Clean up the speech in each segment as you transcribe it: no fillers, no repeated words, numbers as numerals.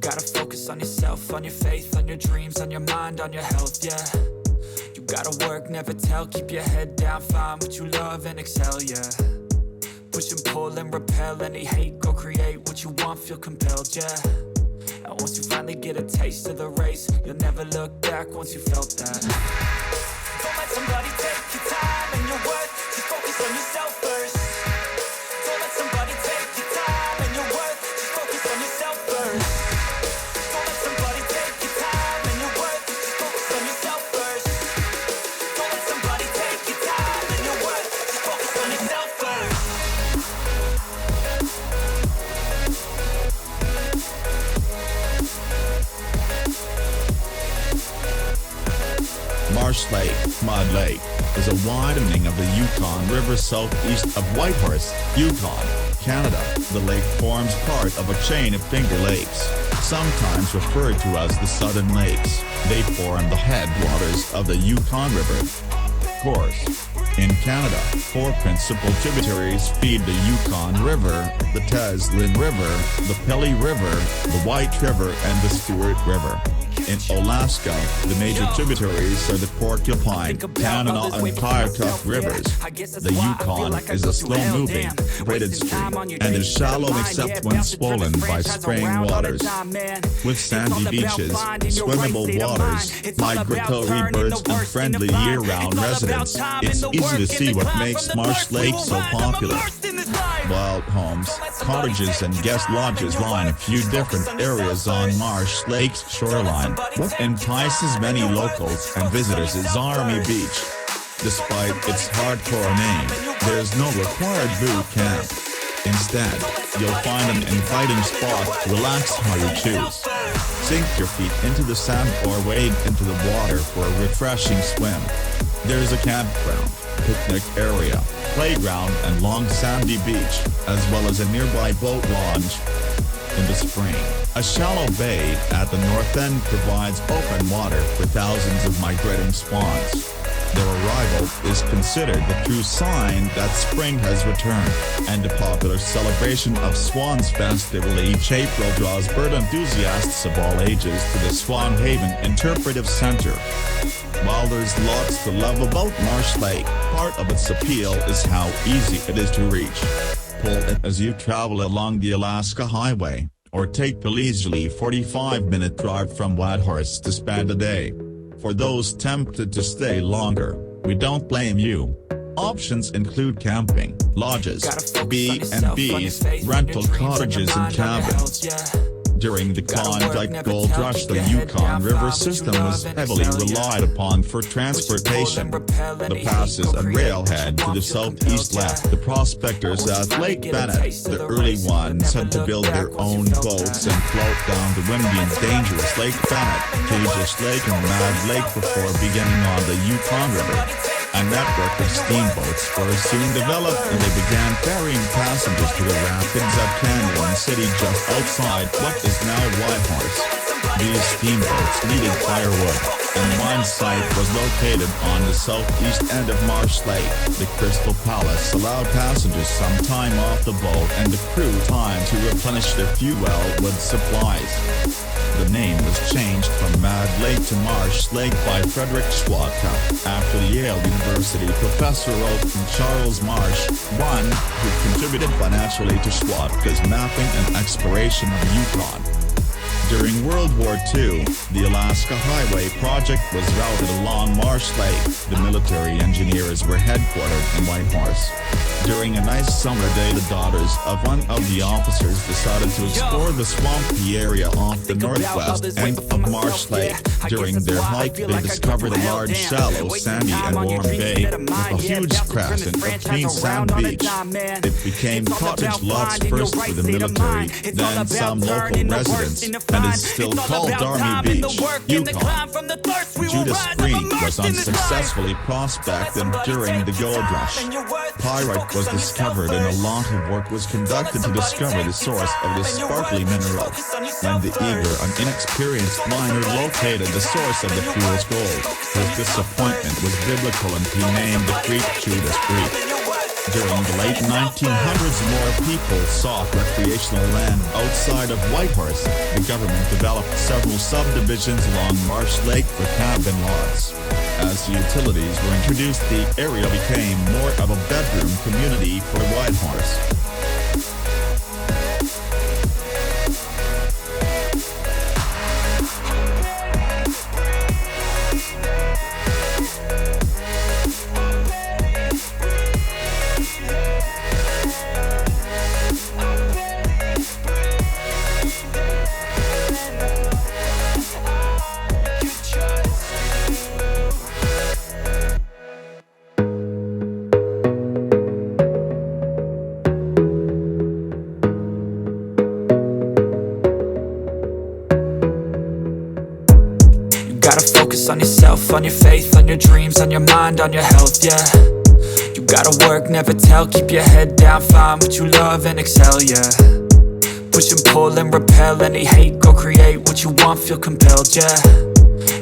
gotta focus on yourself, on your faith, on your dreams, on your mind, on your health, yeah. You gotta work, never tell, keep your head down, find what you love and excel, yeah. Push and pull and repel any hate, go create what you want, feel compelled, yeah. And once you finally get a taste of the race, you'll never look back once you felt that. Don't let somebody take your time and your worth, just focus on yourself first. Don't let somebody take your time and your worth, just focus on yourself first. Don't let somebody take your time and your worth, just focus on yourself first. Don't let somebody take your time and your worth, just focus on yourself first. Marsh Lake, Mud Lake, is a widening of the Yukon River southeast of Whitehorse, Yukon, Canada. The lake forms part of a chain of finger lakes, sometimes referred to as the Southern Lakes. They form the headwaters of the Yukon River. Course. In Canada, 4 principal tributaries feed the Yukon River: the Teslin River, the Pelly River, the White River and the Stewart River. In Alaska, the major tributaries are the Porcupine, Tanana and Koyukuk rivers. The Yukon is a slow-moving, braided stream, and is shallow except when swollen by spring waters. With sandy beaches, swimmable waters, migratory birds and friendly year-round residents, it's easy to see what makes Marsh Lake so popular. Wild homes, cottages and guest lodges line a few different areas on Marsh Lake's shoreline. What entices many locals and visitors is Army Beach. Despite its hardcore name, there is no required boot camp. Instead, you'll find an inviting spot to relax how you choose. Sink your feet into the sand or wade into the water for a refreshing swim. There's a campground, picnic area, playground and long sandy beach, as well as a nearby boat launch. In the spring, a shallow bay at the north end provides open water for thousands of migrating swans. Their arrival is considered the true sign that spring has returned, and a popular celebration of Swans Festival each April draws bird enthusiasts of all ages to the Swan Haven Interpretive Center. While there's lots to love about Marsh Lake, part of its appeal is how easy it is to reach. Pull it as you travel along the Alaska Highway, or take the leisurely 45-minute drive from Whitehorse to spend a day. For those tempted to stay longer, we don't blame you. Options include camping, lodges, B&Bs, rental cottages and cabins. During the Klondike Gold Rush, the Yukon River system was heavily relied upon for transportation. The passes and railhead to the southeast left the prospectors at Lake Bennett. The early ones had to build their own boats and float down the windy and dangerous Lake Bennett, Cages Lake and Mad Lake before beginning on the Yukon River. A network of steamboats were soon developed and they began ferrying passengers to the rapids at Canyon City just outside what is now Whitehorse. These steamboats needed firewood, and one site was located on the southeast end of Marsh Lake. The Crystal Palace allowed passengers some time off the boat and the crew time to replenish their fuel with supplies. The name was changed from Mad Lake to Marsh Lake by Frederick Schwatka, after the Yale University professor wrote from Charles Marsh, one who contributed financially to Schwatka's mapping and exploration of the Yukon. During World War II, the Alaska Highway project was routed along Marsh Lake. The military engineers were headquartered in Whitehorse. During a nice summer day, the daughters of one of the officers decided to explore the swampy area off the northwest end of Marsh Lake. During their hike, they discovered a large, shallow, sandy and warm bay with a huge crescent of clean sand beach. It became cottage lots first for the military, then some local residents, and is still called Army Beach, Yukon. Judas Creek was unsuccessfully prospected during the gold rush. Pyrite was discovered and a lot of work was conducted to discover the source of this sparkly mineral. When the eager and inexperienced miner located the source of the fool's gold, his disappointment was biblical and he named the creek Judas Creek. During the late 1900s, more people sought recreational land outside of Whitehorse. The government developed several subdivisions along Marsh Lake for cabin lots. As utilities were introduced, the area became more of a bedroom community for Whitehorse. Gotta focus on yourself, on your faith, on your dreams, on your mind, on your health, yeah. You gotta work, never tell, keep your head down, find what you love and excel, yeah. Push and pull and repel any hate, go create what you want, feel compelled, yeah.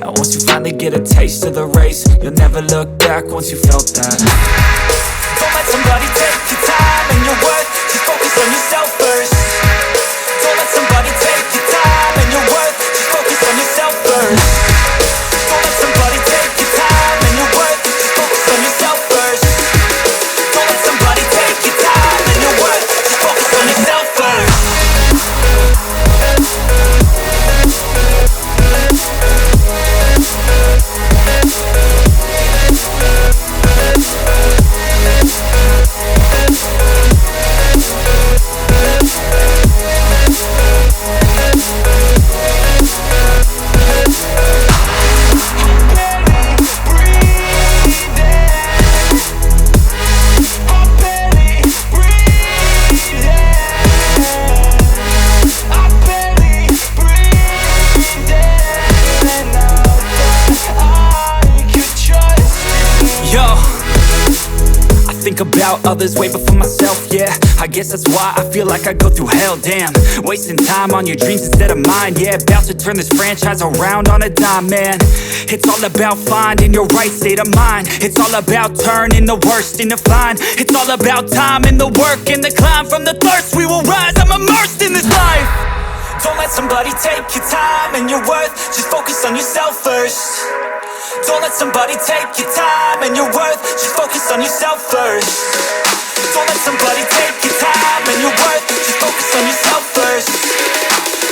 And once you finally get a taste of the race, you'll never look back once you felt that. Don't let somebody take your time and your worth, just focus on yourself first. Don't let somebody take your time and your worth, just focus on yourself first. Don't let somebody take your time and your worth, just focus on yourself first. Don't let somebody take your time and your worth, just focus on yourself first. Think about others way before myself, yeah. I guess that's why I feel like I go through hell, damn. Wasting time on your dreams instead of mine, yeah. About to turn this franchise around on a dime, man. It's all about finding your right state of mind. It's all about turning the worst into fine. It's all about time and the work and the climb. From the thirst we will rise, I'm immersed in this life. Don't let somebody take your time and your worth, just focus on yourself first. Don't let somebody take your time and your worth, just focus on yourself first. Don't let somebody take your time and your worth, just focus on yourself first.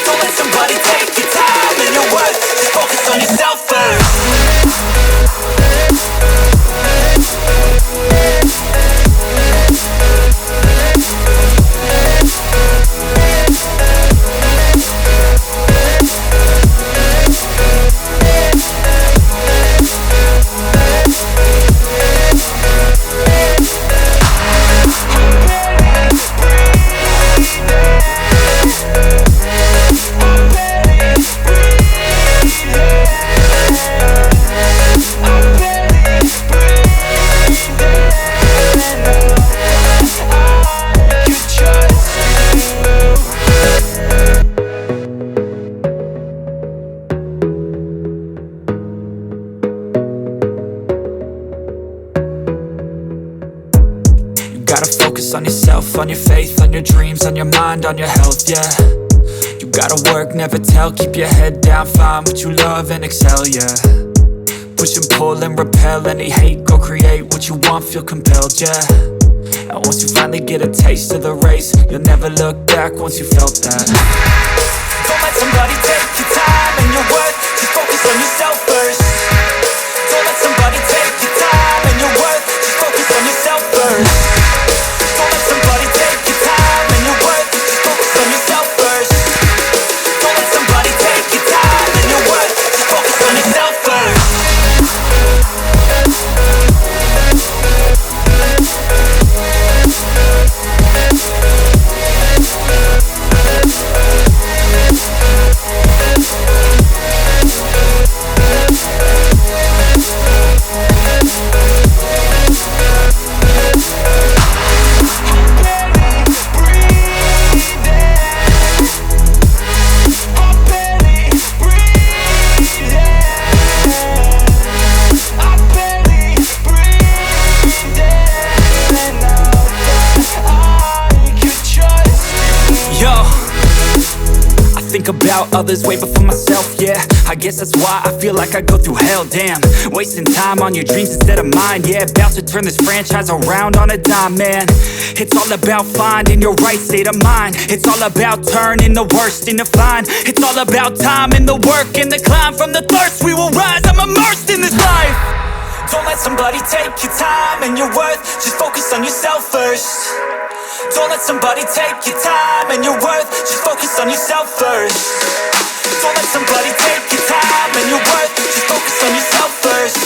Don't let somebody take your time and your worth, just focus on yourself first. Gotta focus on yourself, on your faith, on your dreams, on your mind, on your health, yeah. You gotta work, never tell, keep your head down, find what you love and excel, yeah. Push and pull and repel any hate, go create what you want, feel compelled, yeah. And once you finally get a taste of the race, you'll never look back once you felt that. Don't let somebody take your time and your worth, just focus on yourself first. Don't let somebody take your time and your worth, just focus on yourself first. Don't let somebody take your time and your worth, just focus on yourself first. Don't let somebody take your time and your worth, just focus on yourself first. think about others way before myself, yeah. I guess that's why I feel like I go through hell, damn. Wasting time on your dreams instead of mine, yeah. About to turn this franchise around on a dime, man. It's all about finding your right state of mind. It's all about turning the worst into fine. It's all about time and the work and the climb. From the thirst we will rise, I'm immersed in this life. Don't let somebody take your time and your worth. Just focus on yourself first. Don't let somebody take your time and your worth. Just focus on yourself first. Don't let somebody take your time and your worth. Just focus on yourself first.